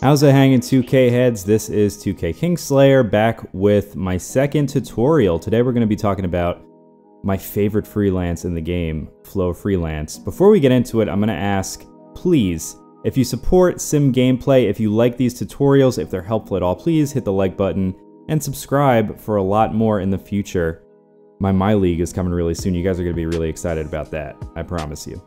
How's it hanging, 2K heads? This is 2K Kingslayer back with my second tutorial. Today we're going to be talking about my favorite freelance in the game, Flow Freelance. Before we get into it, I'm going to ask, please, if you support sim gameplay, if you like these tutorials, if they're helpful at all, please hit the like button and subscribe for a lot more in the future. My League is coming really soon. You guys are going to be really excited about that, I promise you.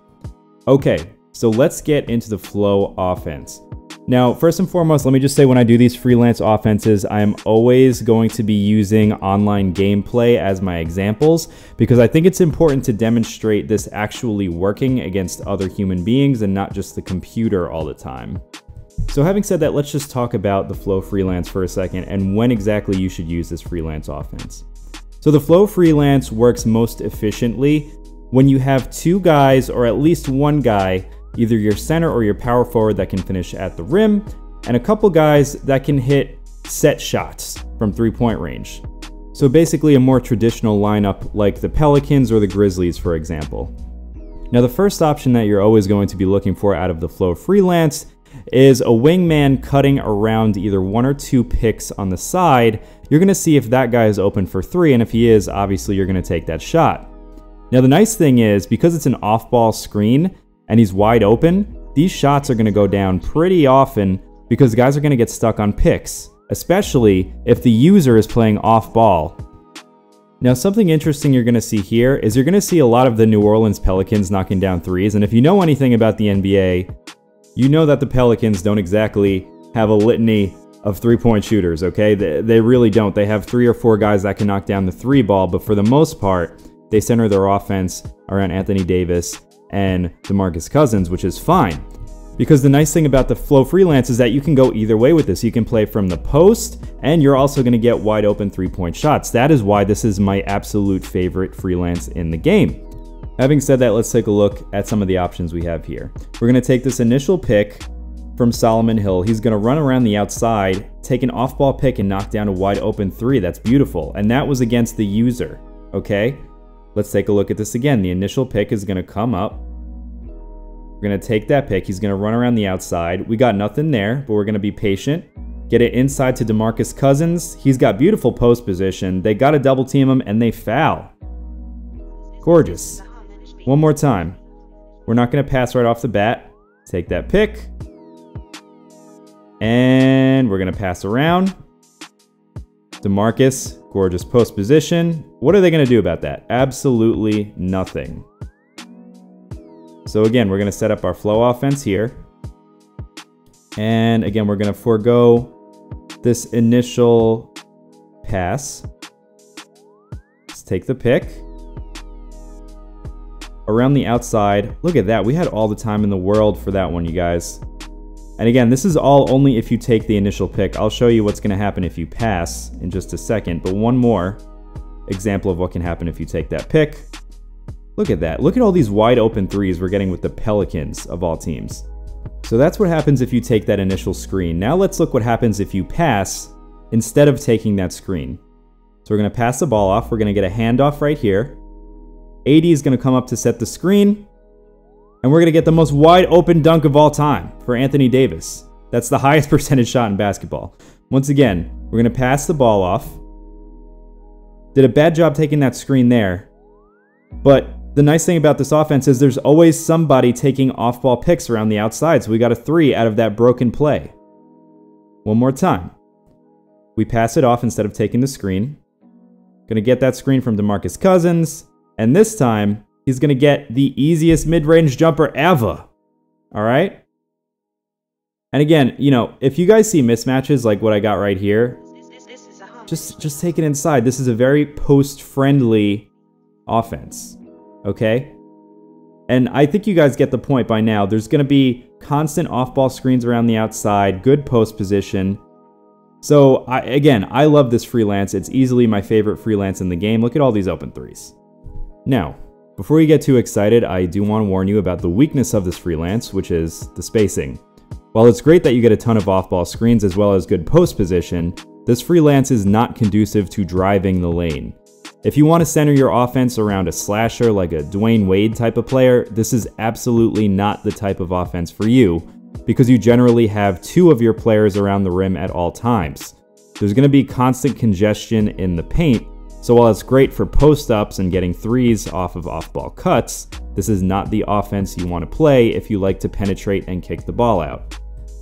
Okay, so let's get into the Flow offense. Now, first and foremost, let me just say when I do these freelance offenses, I am always going to be using online gameplay as my examples because I think it's important to demonstrate this actually working against other human beings and not just the computer all the time. So having said that, let's just talk about the Flow Freelance for a second and when exactly you should use this freelance offense. So the Flow Freelance works most efficiently when you have two guys or at least one guy, either your center or your power forward that can finish at the rim, and a couple guys that can hit set shots from three-point range. So basically a more traditional lineup like the Pelicans or the Grizzlies, for example. Now the first option that you're always going to be looking for out of the Flow Freelance is a wingman cutting around either one or two picks on the side. You're going to see if that guy is open for three, and if he is, obviously you're going to take that shot. Now the nice thing is, because it's an off-ball screen, and he's wide open, these shots are going to go down pretty often because guys are going to get stuck on picks, especially if the user is playing off ball. Now something interesting you're going to see here is you're going to see a lot of the New Orleans Pelicans knocking down threes, and if you know anything about the NBA, you know that the Pelicans don't exactly have a litany of three-point shooters, okay? They really don't. They have 3 or 4 guys that can knock down the three ball, but for the most part, they center their offense around Anthony Davis and DeMarcus Cousins, which is fine. Because the nice thing about the Flow Freelance is that you can go either way with this. You can play from the post, and you're also going to get wide open three-point shots. That is why this is my absolute favorite freelance in the game. Having said that, let's take a look at some of the options we have here. We're going to take this initial pick from Solomon Hill. He's going to run around the outside, take an off-ball pick, and knock down a wide open three. That's beautiful. And that was against the user, okay? Let's take a look at this again. The initial pick is going to come up. We're going to take that pick. He's going to run around the outside. We got nothing there, but we're going to be patient. Get it inside to DeMarcus Cousins. He's got beautiful post position. They got to double team him, and they foul. Gorgeous. One more time. We're not going to pass right off the bat. Take that pick. And we're going to pass around. DeMarcus, gorgeous post position. What are they going to do about that? Absolutely nothing. So again, we're going to set up our flow offense here. And again, we're going to forego this initial pass. Let's take the pick. Around the outside. Look at that. We had all the time in the world for that one, you guys. And again, this is all only if you take the initial pick. I'll show you what's going to happen if you pass in just a second. But one more example of what can happen if you take that pick. Look at that. Look at all these wide open threes we're getting with the Pelicans of all teams. So that's what happens if you take that initial screen. Now let's look what happens if you pass instead of taking that screen. So we're going to pass the ball off. We're going to get a handoff right here. AD is going to come up to set the screen. And we're going to get the most wide open dunk of all time for Anthony Davis. That's the highest percentage shot in basketball. Once again, we're going to pass the ball off. Did a bad job taking that screen there. But the nice thing about this offense is there's always somebody taking off-ball picks around the outside. So we got a 3 out of that broken play. One more time. We pass it off instead of taking the screen. Going to get that screen from DeMarcus Cousins. And this time, he's going to get the easiest mid-range jumper ever. All right? And again, you know, if you guys see mismatches like what I got right here, just take it inside. This is a very post-friendly offense. Okay? And I think you guys get the point by now. There's going to be constant off-ball screens around the outside, good post position. So, I love this freelance. It's easily my favorite freelance in the game. Look at all these open threes. Now, before you get too excited, I do want to warn you about the weakness of this freelance, which is the spacing. While it's great that you get a ton of off-ball screens as well as good post position, this freelance is not conducive to driving the lane. If you want to center your offense around a slasher like a Dwayne Wade type of player, this is absolutely not the type of offense for you, because you generally have 2 of your players around the rim at all times. There's going to be constant congestion in the paint, so while it's great for post-ups and getting threes off of off-ball cuts, this is not the offense you want to play if you like to penetrate and kick the ball out.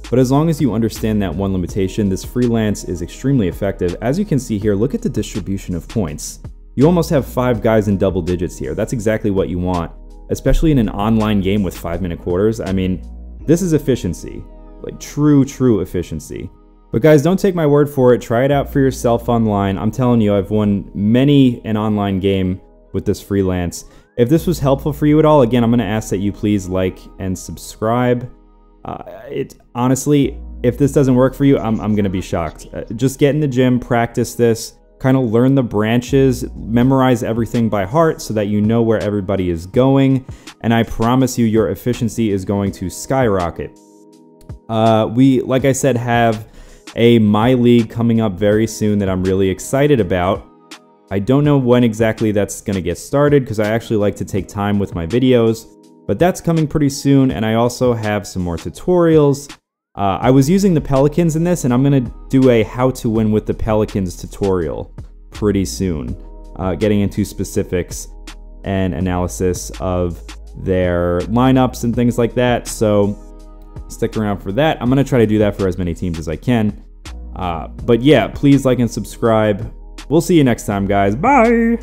But as long as you understand that one limitation, this freelance is extremely effective. As you can see here, look at the distribution of points. You almost have 5 guys in double digits here. That's exactly what you want, especially in an online game with 5-minute quarters. I mean, this is efficiency, like true efficiency. But guys, don't take my word for it. Try it out for yourself online. I'm telling you, I've won many an online game with this freelance. If this was helpful for you at all, again, I'm going to ask that you please like and subscribe. Honestly, if this doesn't work for you, I'm going to be shocked. Just get in the gym, practice this, kind of learn the branches, memorize everything by heart so that you know where everybody is going. And I promise you, your efficiency is going to skyrocket. We, like I said, have a My League coming up very soon that I'm really excited about. I don't know when exactly that's going to get started because I actually like to take time with my videos. But that's coming pretty soon, and I also have some more tutorials. I was using the Pelicans in this, and I'm going to do a how to win with the Pelicans tutorial pretty soon, getting into specifics and analysis of their lineups and things like that. So stick around for that. I'm going to try to do that for as many teams as I can. But yeah, please like and subscribe. We'll see you next time, guys. Bye!